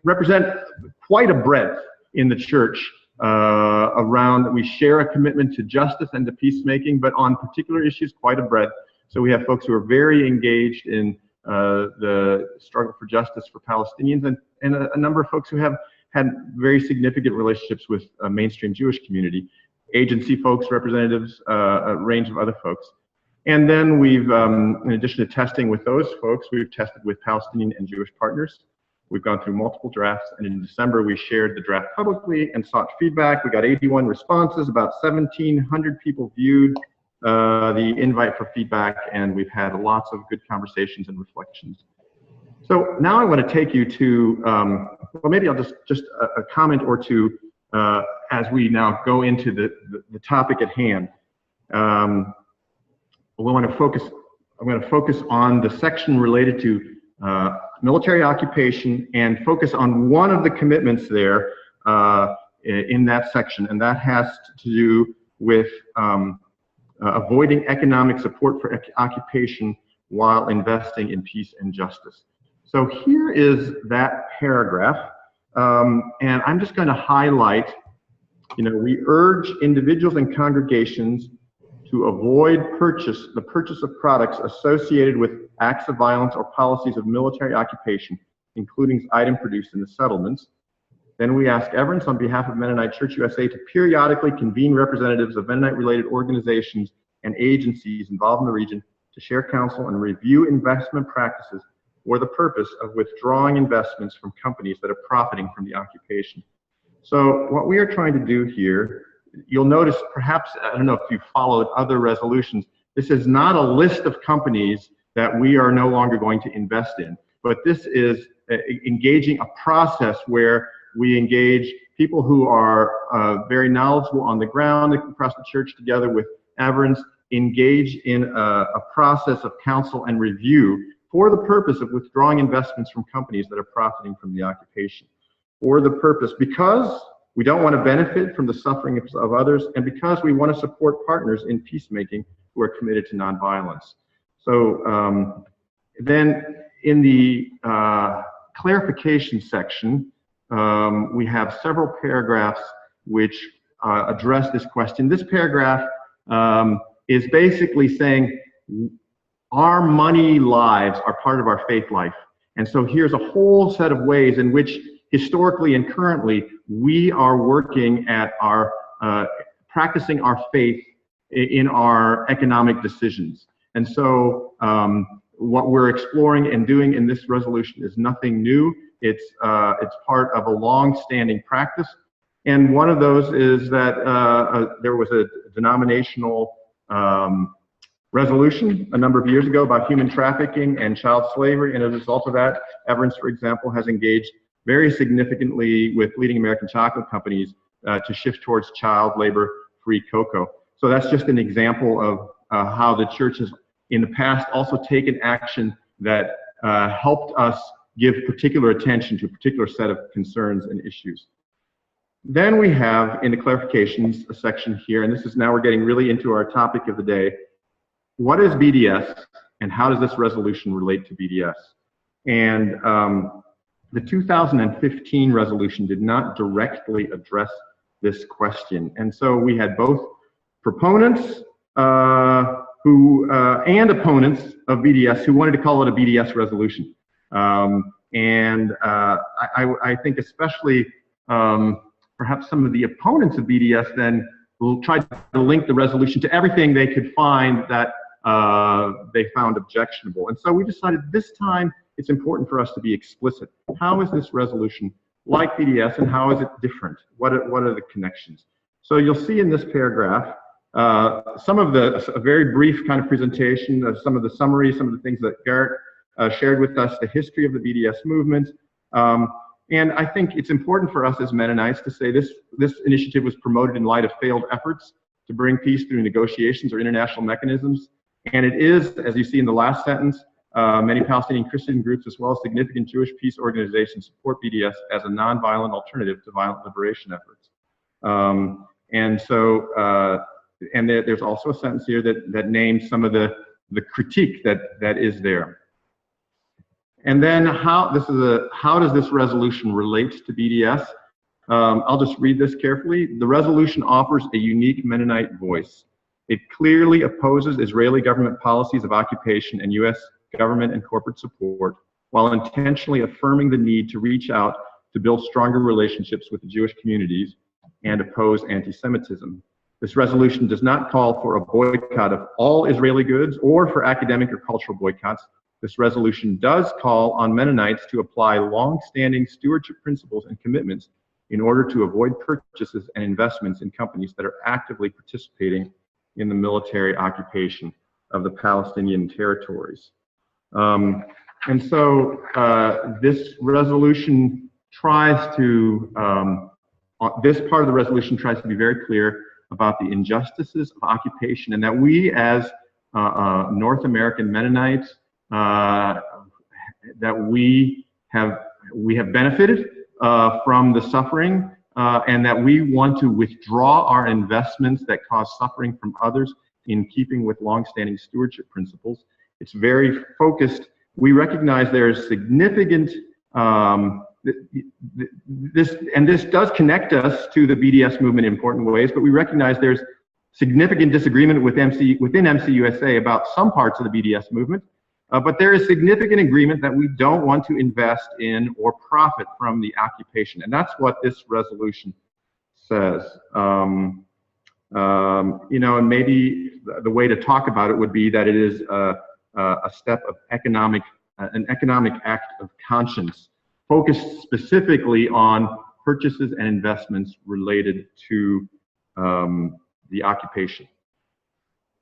represent quite a breadth in the church around. We share a commitment to justice and to peacemaking, but on particular issues, quite a breadth. So we have folks who are very engaged in the struggle for justice for Palestinians, and a number of folks who have had very significant relationships with a mainstream Jewish community, agency folks, representatives, a range of other folks. And then we've, in addition to testing with those folks, we've tested with Palestinian and Jewish partners. We've gone through multiple drafts, and in December we shared the draft publicly and sought feedback. We got 81 responses, about 1,700 people viewed the invite for feedback, and we've had lots of good conversations and reflections. So now I want to take you to, well, maybe I'll just a comment or two as we now go into the topic at hand. I'm going to focus on the section related to military occupation and focus on one of the commitments there in that section, and that has to do with avoiding economic support for occupation while investing in peace and justice. So here is that paragraph, and I'm just going to highlight, we urge individuals and congregations to avoid the purchase of products associated with acts of violence or policies of military occupation, including items produced in the settlements. Then we ask Everence on behalf of Mennonite Church USA to periodically convene representatives of Mennonite-related organizations and agencies involved in the region to share counsel and review investment practices for the purpose of withdrawing investments from companies that are profiting from the occupation. So what we are trying to do here, you'll notice, perhaps, I don't know if you followed other resolutions, this is not a list of companies that we are no longer going to invest in, but this is engaging a process where we engage people who are very knowledgeable on the ground across the church together with Everence, engage in a process of counsel and review for the purpose of withdrawing investments from companies that are profiting from the occupation. For the purpose, because we don't want to benefit from the suffering of others, and because we want to support partners in peacemaking who are committed to nonviolence. So then in the clarification section, we have several paragraphs which address this question. This paragraph is basically saying our money lives are part of our faith life. And so here's a whole set of ways in which historically and currently we are working at our practicing our faith in our economic decisions. And so what we're exploring and doing in this resolution is nothing new. It's part of a long-standing practice. And one of those is that there was a denominational resolution a number of years ago about human trafficking and child slavery, and as a result of that, Everence, for example, has engaged very significantly with leading American chocolate companies to shift towards child labor-free cocoa. So that's just an example of how the church has in the past also taken action that helped us give particular attention to a particular set of concerns and issues. Then we have in the clarifications a section here, and this is now we're getting really into our topic of the day. What is BDS and how does this resolution relate to BDS? And the 2015 resolution did not directly address this question. And so we had both proponents and opponents of BDS who wanted to call it a BDS resolution. I think especially perhaps some of the opponents of BDS then will try to link the resolution to everything they could find that they found objectionable. And so we decided this time it's important for us to be explicit. How is this resolution like BDS, and how is it different? What are the connections? So you'll see in this paragraph a very brief kind of presentation of some of the summary, some of the things that Garik shared with us, the history of the BDS movement. And I think it's important for us as Mennonites to say this initiative was promoted in light of failed efforts to bring peace through negotiations or international mechanisms. And it is, as you see in the last sentence, many Palestinian Christian groups as well as significant Jewish peace organizations support BDS as a nonviolent alternative to violent liberation efforts. And so, there's also a sentence here that names some of the critique that is there. And then how does this resolution relate to BDS? I'll just read this carefully. The resolution offers a unique Mennonite voice. It clearly opposes Israeli government policies of occupation and U.S. government and corporate support, while intentionally affirming the need to reach out to build stronger relationships with the Jewish communities and oppose anti-Semitism. This resolution does not call for a boycott of all Israeli goods or for academic or cultural boycotts. This resolution does call on Mennonites to apply long-standing stewardship principles and commitments in order to avoid purchases and investments in companies that are actively participating in the military occupation of the Palestinian territories. And so this resolution tries to, this part of the resolution tries to be very clear about the injustices of occupation, and that we as North American Mennonites, that we have benefited from the suffering, and that we want to withdraw our investments that cause suffering from others in keeping with longstanding stewardship principles. It's very focused. We recognize there is significant, this does connect us to the BDS movement in important ways, but we recognize there's significant disagreement within MCUSA about some parts of the BDS movement, but there is significant agreement that we don't want to invest in or profit from the occupation, and that's what this resolution says. You know, and maybe the way to talk about it would be that it is a step of an economic act of conscience, focused specifically on purchases and investments related to the occupation.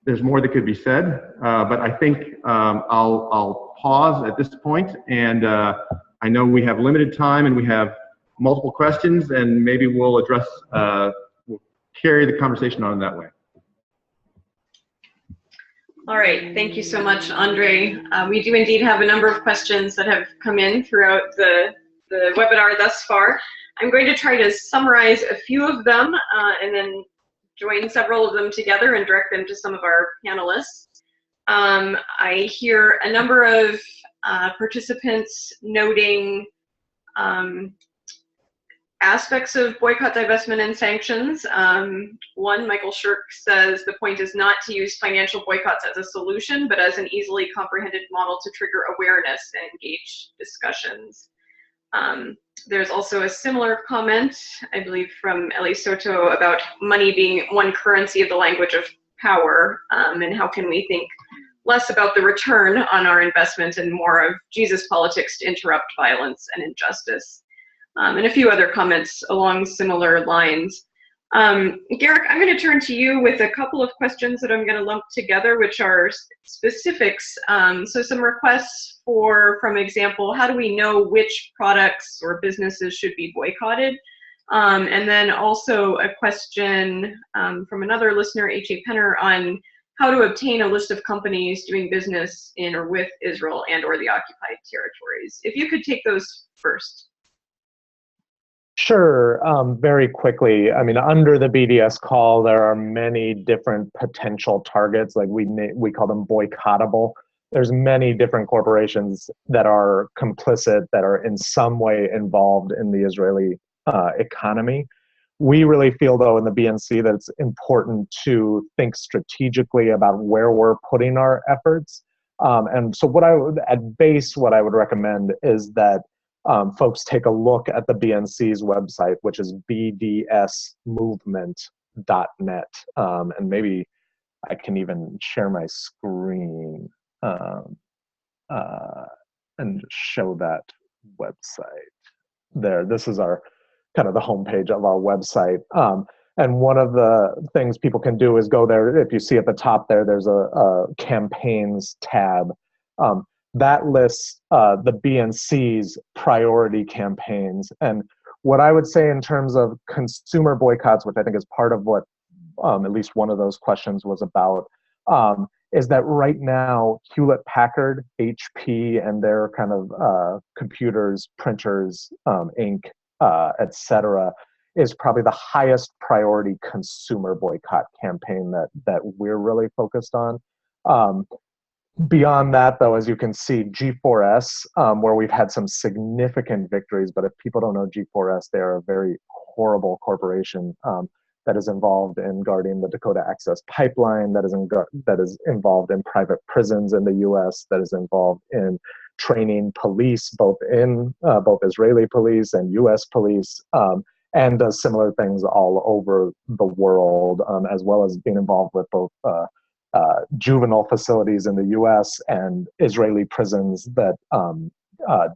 There's more that could be said, but I think I'll pause at this point, and I know we have limited time and we have multiple questions, and maybe we'll address, we'll carry the conversation on that way. All right, thank you so much, Andre. We do indeed have a number of questions that have come in throughout the webinar thus far. I'm going to try to summarize a few of them and then join several of them together and direct them to some of our panelists. I hear a number of participants noting aspects of boycott, divestment, and sanctions. One, Michael Shirk says the point is not to use financial boycotts as a solution, but as an easily comprehended model to trigger awareness and engage discussions. There's also a similar comment, I believe, from Eli Soto about money being one currency of the language of power, and how can we think less about the return on our investment and more of Jesus politics to interrupt violence and injustice. And a few other comments along similar lines. Garik, I'm going to turn to you with a couple of questions that I'm going to lump together, which are specifics. So some requests for, from example, how do we know which products or businesses should be boycotted? And then also a question from another listener, H.A. Penner, on how to obtain a list of companies doing business in or with Israel and or the occupied territories. If you could take those first. Sure, very quickly. I mean, under the BDS call, there are many different potential targets, like we call them boycottable. There's many different corporations that are complicit, that are in some way involved in the Israeli economy. We really feel, though, in the BNC that it's important to think strategically about where we're putting our efforts. And so what I would, at base, what I would recommend is that folks take a look at the BNC's website, which is bdsmovement.net. And maybe I can even share my screen and show that website. there. This is our kind of the homepage of our website. And one of the things people can do is go there. If you see at the top there, there's a campaigns tab. That lists the BNC's priority campaigns. And what I would say in terms of consumer boycotts, which I think is part of what at least one of those questions was about, is that right now, Hewlett-Packard, HP, and their kind of computers, printers, ink, et cetera, is probably the highest priority consumer boycott campaign that we're really focused on. Beyond that, though, as you can see, G4S, where we've had some significant victories, but if people don't know G4S, they're a very horrible corporation that is involved in guarding the Dakota Access Pipeline, that is involved in private prisons in the U.S., that is involved in training police, both Israeli police and U.S. police, and does similar things all over the world, as well as being involved with both juvenile facilities in the U.S. and Israeli prisons that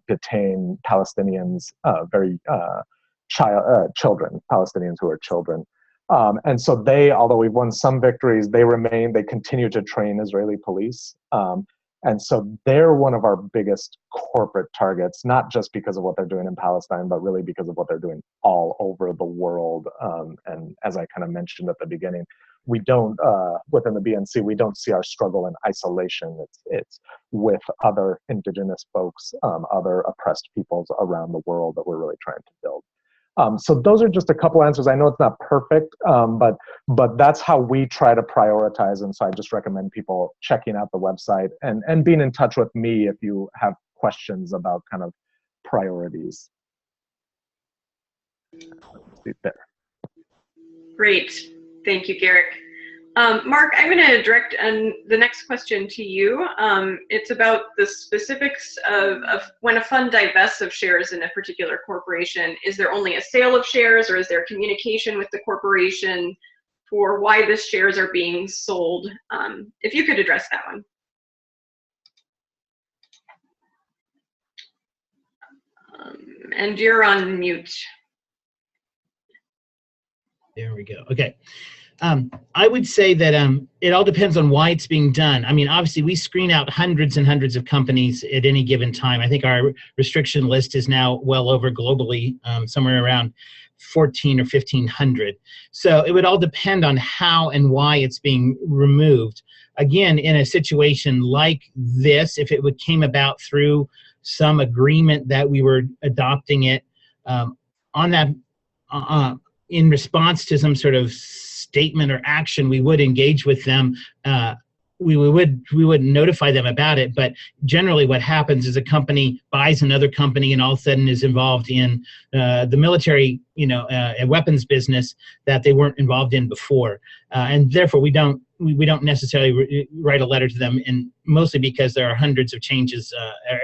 detain Palestinians, children, Palestinians who are children. And so although we've won some victories, they continue to train Israeli police. And so they're one of our biggest corporate targets, not just because of what they're doing in Palestine, but really because of what they're doing all over the world. And as I kind of mentioned at the beginning, we don't, within the BNC, we don't see our struggle in isolation. It's with other indigenous folks, other oppressed peoples around the world that we're really trying to build. So those are just a couple answers. I know it's not perfect, but that's how we try to prioritize. And so I just recommend people checking out the website and being in touch with me if you have questions about kind of priorities. Let's see there. Great. Thank you, Garik. Mark, I'm going to direct the next question to you. It's about the specifics of when a fund divests of shares in a particular corporation. Is there only a sale of shares, or is there communication with the corporation for why the shares are being sold? If you could address that one. And you're on mute. There we go. Okay. I would say that it all depends on why it's being done. I mean, obviously, we screen out hundreds and hundreds of companies at any given time. I think our restriction list is now well over globally, somewhere around 14 or 1,500. So it would all depend on how and why it's being removed. Again, in a situation like this, if it came about through some agreement that we were adopting it on that, in response to some sort of statement or action, we would engage with them. We would notify them about it. But generally, what happens is a company buys another company and all of a sudden is involved in the military, weapons business that they weren't involved in before, and therefore we don't necessarily write a letter to them, and mostly because there are hundreds of changes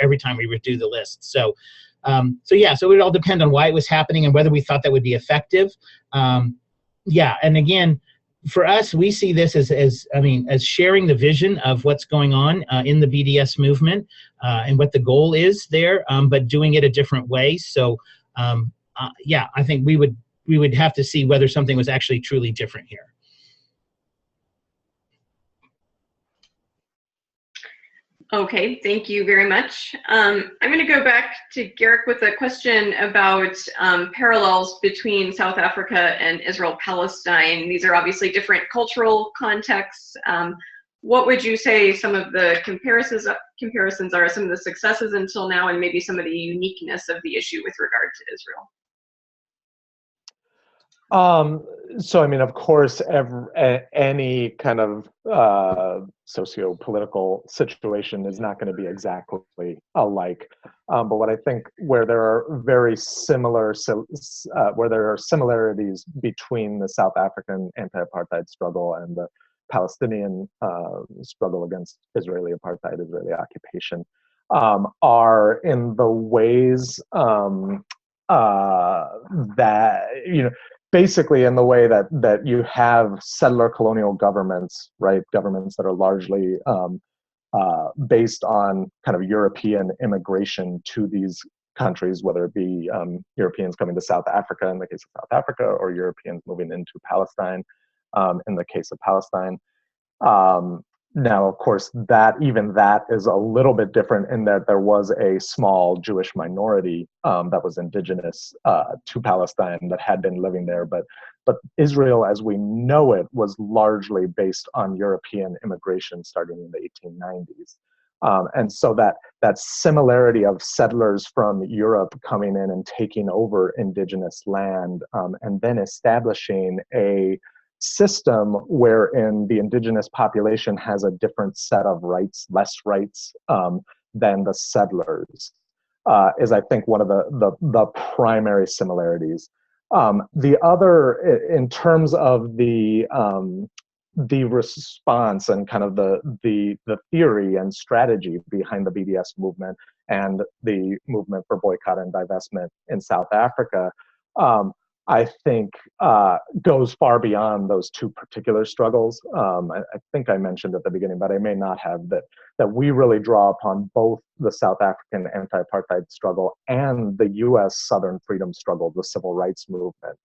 every time we redo the list. So it would all depend on why it was happening and whether we thought that would be effective. And again, for us, we see this as sharing the vision of what's going on in the BDS movement and what the goal is there, but doing it a different way. So, I think we would have to see whether something was actually truly different here. Okay, thank you very much. I'm going to go back to Garik with a question about parallels between South Africa and Israel-Palestine. These are obviously different cultural contexts. What would you say some of the comparisons are, some of the successes until now, and maybe some of the uniqueness of the issue with regard to Israel? So, I mean, of course, any kind of socio-political situation is not going to be exactly alike. But what I think where there are similarities between the South African anti-apartheid struggle and the Palestinian struggle against Israeli apartheid, Israeli occupation, are in the ways that, basically in the way that you have settler colonial governments, right? Governments that are largely based on kind of European immigration to these countries, whether it be Europeans coming to South Africa in the case of South Africa, or Europeans moving into Palestine in the case of Palestine. Now, of course, even that is a little bit different in that there was a small Jewish minority that was indigenous to Palestine that had been living there, but Israel, as we know it, was largely based on European immigration starting in the 1890s. And so that similarity of settlers from Europe coming in and taking over indigenous land and then establishing a system wherein the indigenous population has a different set of rights, less rights than the settlers, is I think one of the primary similarities. The other, in terms of the response and kind of the theory and strategy behind the BDS movement and the movement for boycott and divestment in South Africa, I think goes far beyond those two particular struggles. I think I mentioned at the beginning, but I may not have, that we really draw upon both the South African anti-apartheid struggle and the US Southern freedom struggle, the civil rights movement,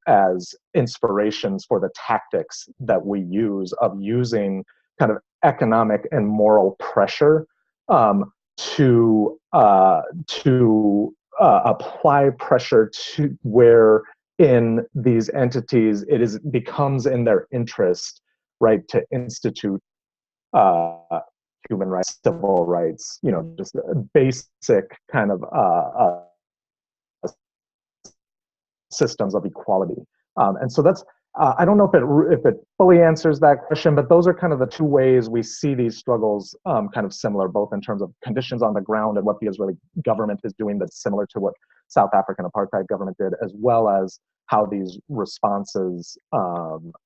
as inspirations for the tactics that we use of using kind of economic and moral pressure to apply pressure to where in these entities becomes in their interest, right, to institute human rights, civil rights, just a basic kind of systems of equality. And so that's, I don't know if it fully answers that question, but those are kind of the two ways we see these struggles kind of similar, both in terms of conditions on the ground and what the Israeli government is doing that's similar to what South African apartheid government did, as well as how these responses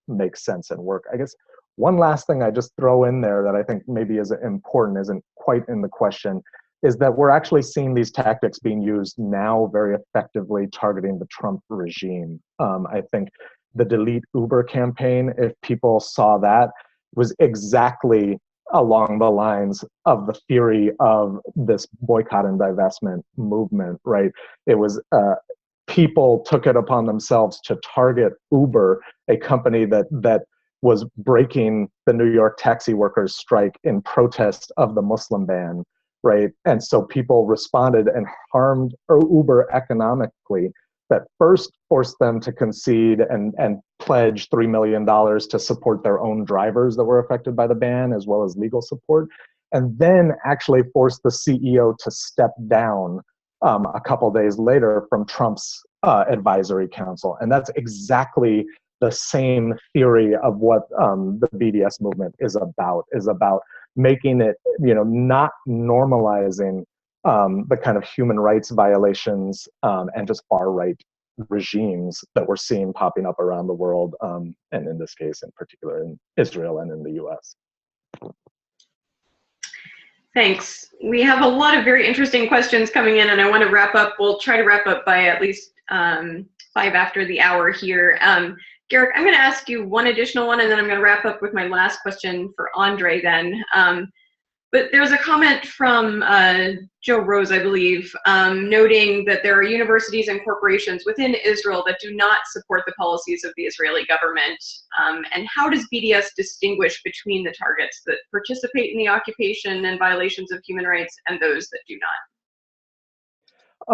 make sense and work. I guess one last thing I just throw in there that I think maybe is important, isn't quite in the question, is that we're actually seeing these tactics being used now very effectively targeting the Trump regime. I think the Delete Uber campaign, if people saw that, was exactly along the lines of the theory of this boycott and divestment movement, right? It was people took it upon themselves to target Uber, a company that was breaking the New York taxi workers' strike in protest of the Muslim ban, right? And so people responded and harmed Uber economically. That first forced them to concede and pledge $3 million to support their own drivers that were affected by the ban, as well as legal support, and then actually forced the CEO to step down a couple days later from Trump's advisory council. And that's exactly the same theory of what the BDS movement is about making it, not normalizing the kind of human rights violations and just far-right regimes that we're seeing popping up around the world, and in this case, in particular, in Israel and in the US. Thanks. We have a lot of very interesting questions coming in, and I want to wrap up. We'll try to wrap up by at least 5 after the hour here. Garik, I'm going to ask you one additional one, and then I'm going to wrap up with my last question for Andre then. But there's a comment from Joe Rose, I believe, noting that there are universities and corporations within Israel that do not support the policies of the Israeli government. And how does BDS distinguish between the targets that participate in the occupation and violations of human rights and those that do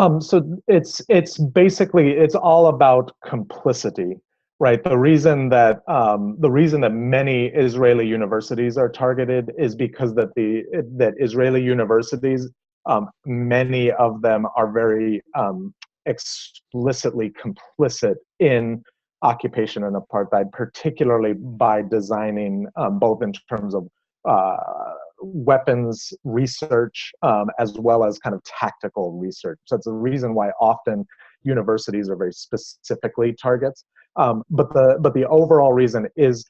not? So it's basically, it's all about complicity. Right. The reason that many Israeli universities are targeted is because that Israeli universities, many of them are very explicitly complicit in occupation and apartheid, particularly by designing both in terms of weapons research as well as kind of tactical research. So that's the reason why often universities are very specifically targets. But the overall reason is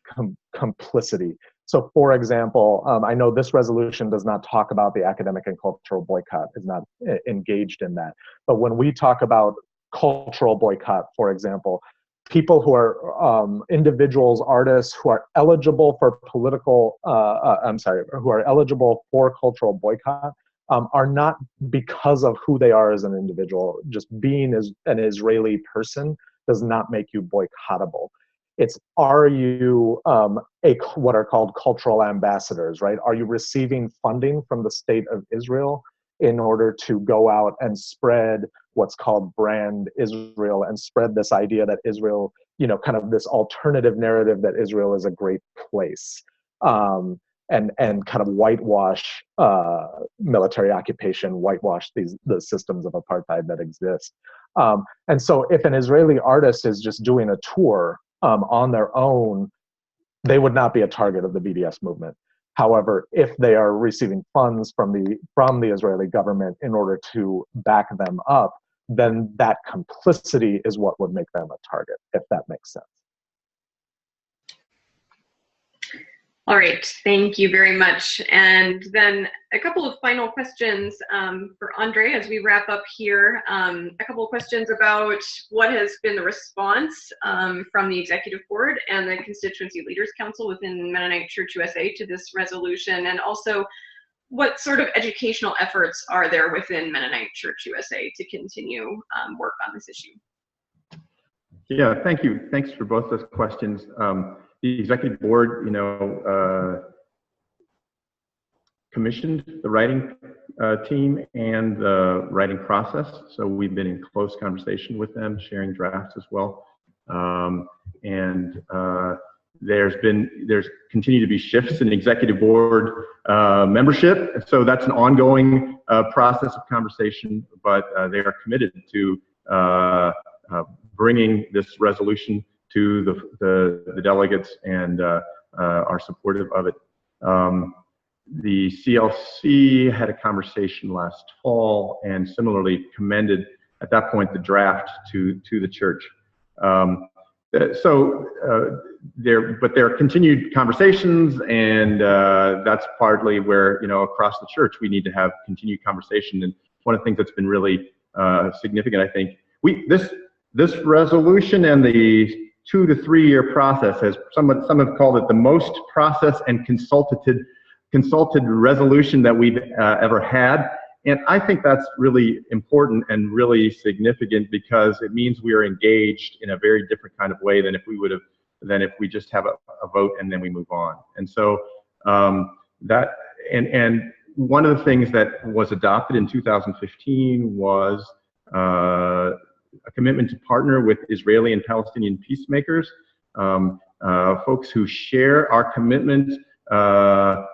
complicity. So, for example, I know this resolution does not talk about the academic and cultural boycott, is not engaged in that. But when we talk about cultural boycott, for example, people who are individuals, artists who are eligible for who are eligible for cultural boycott are not because of who they are as an individual. Just being as an Israeli person does not make you boycottable. It's, are you what are called cultural ambassadors, right? Are you receiving funding from the state of Israel in order to go out and spread what's called brand Israel and spread this idea that Israel, kind of this alternative narrative that Israel is a great place, and kind of whitewash military occupation, whitewash the systems of apartheid that exist. And so if an Israeli artist is just doing a tour on their own, they would not be a target of the BDS movement. However, if they are receiving funds from the Israeli government in order to back them up, then that complicity is what would make them a target, if that makes sense. All right, thank you very much. And then a couple of final questions for Andre as we wrap up here. A couple of questions about what has been the response from the Executive Board and the Constituency Leaders Council within Mennonite Church USA to this resolution, and also what sort of educational efforts are there within Mennonite Church USA to continue work on this issue? Yeah, thank you. Thanks for both those questions. The Executive Board, commissioned the writing team and the writing process. So we've been in close conversation with them, sharing drafts as well. There's continued to be shifts in Executive Board membership. So that's an ongoing process of conversation, but they are committed to bringing this resolution to the delegates and are supportive of it. The CLC had a conversation last fall and similarly commended at that point the draft to the church. But there are continued conversations, and that's partly where, across the church we need to have continued conversation. And one of the things that's been really significant, I think, this resolution and the 2 to 3 year process, has some have called it the most process and consulted resolution that we've ever had. And I think that's really important and really significant, because it means we are engaged in a very different kind of way than if we just have a vote and then we move on. And so and one of the things that was adopted in 2015 was a commitment to partner with Israeli and Palestinian peacemakers, folks who share our commitment, our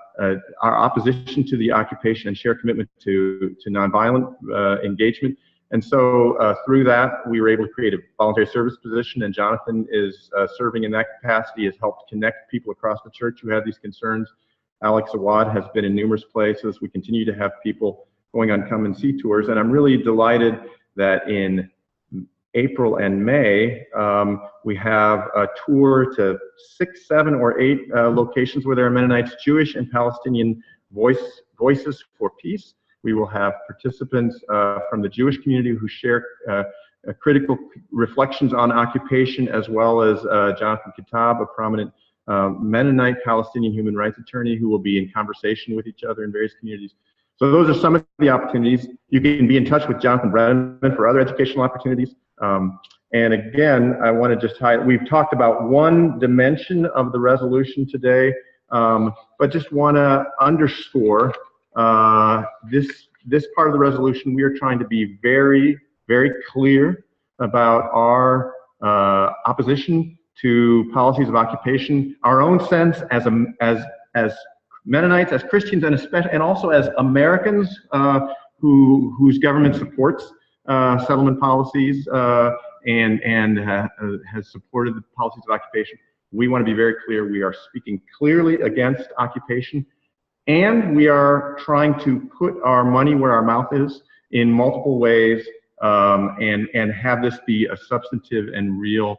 opposition to the occupation, and share commitment to nonviolent engagement. And so through that, we were able to create a voluntary service position, and Jonathan is serving in that capacity, has helped connect people across the church who have these concerns. Alex Awad has been in numerous places. We continue to have people going on come and see tours, and I'm really delighted that in April and May, we have a tour to 6, 7, or 8 locations where there are Mennonites, Jewish and Palestinian voices for peace. We will have participants from the Jewish community who share critical reflections on occupation, as well as Jonathan Kitab, a prominent Mennonite Palestinian human rights attorney, who will be in conversation with each other in various communities. So those are some of the opportunities. You can be in touch with Jonathan Brennan for other educational opportunities. And again, I want to just highlight, we've talked about one dimension of the resolution today, but just want to underscore this part of the resolution. We are trying to be very, very clear about our opposition to policies of occupation, our own sense as Mennonites, as Christians, and also as Americans whose government supports settlement policies and has supported the policies of occupation. We want to be very clear. We are speaking clearly against occupation, and we are trying to put our money where our mouth is in multiple ways, and have this be a substantive and real,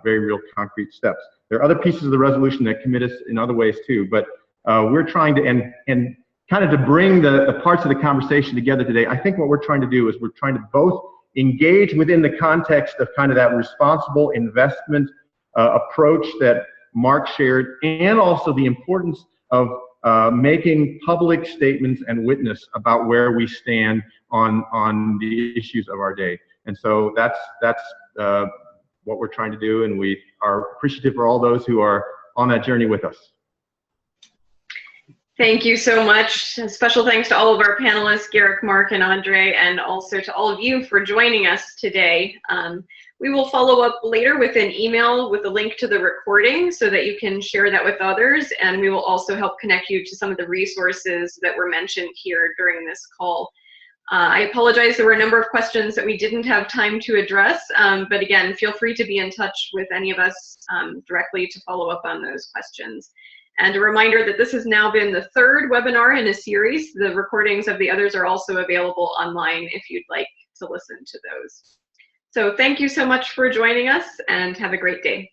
very real concrete steps. There are other pieces of the resolution that commit us in other ways too, but we're trying to, and kind of to bring the parts of the conversation together today. I think what we're trying to do is we're trying to both engage within the context of kind of that responsible investment approach that Mark shared, and also the importance of making public statements and witness about where we stand on the issues of our day. And so that's what we're trying to do, and we are appreciative for all those who are on that journey with us. Thank you so much. Special thanks to all of our panelists, Garik, Mark, and Andre, and also to all of you for joining us today. We will follow up later with an email with a link to the recording so that you can share that with others, and we will also help connect you to some of the resources that were mentioned here during this call. I apologize, there were a number of questions that we didn't have time to address, but again, feel free to be in touch with any of us directly to follow up on those questions. And a reminder that this has now been the third webinar in a series. The recordings of the others are also available online if you'd like to listen to those. So thank you so much for joining us, and have a great day.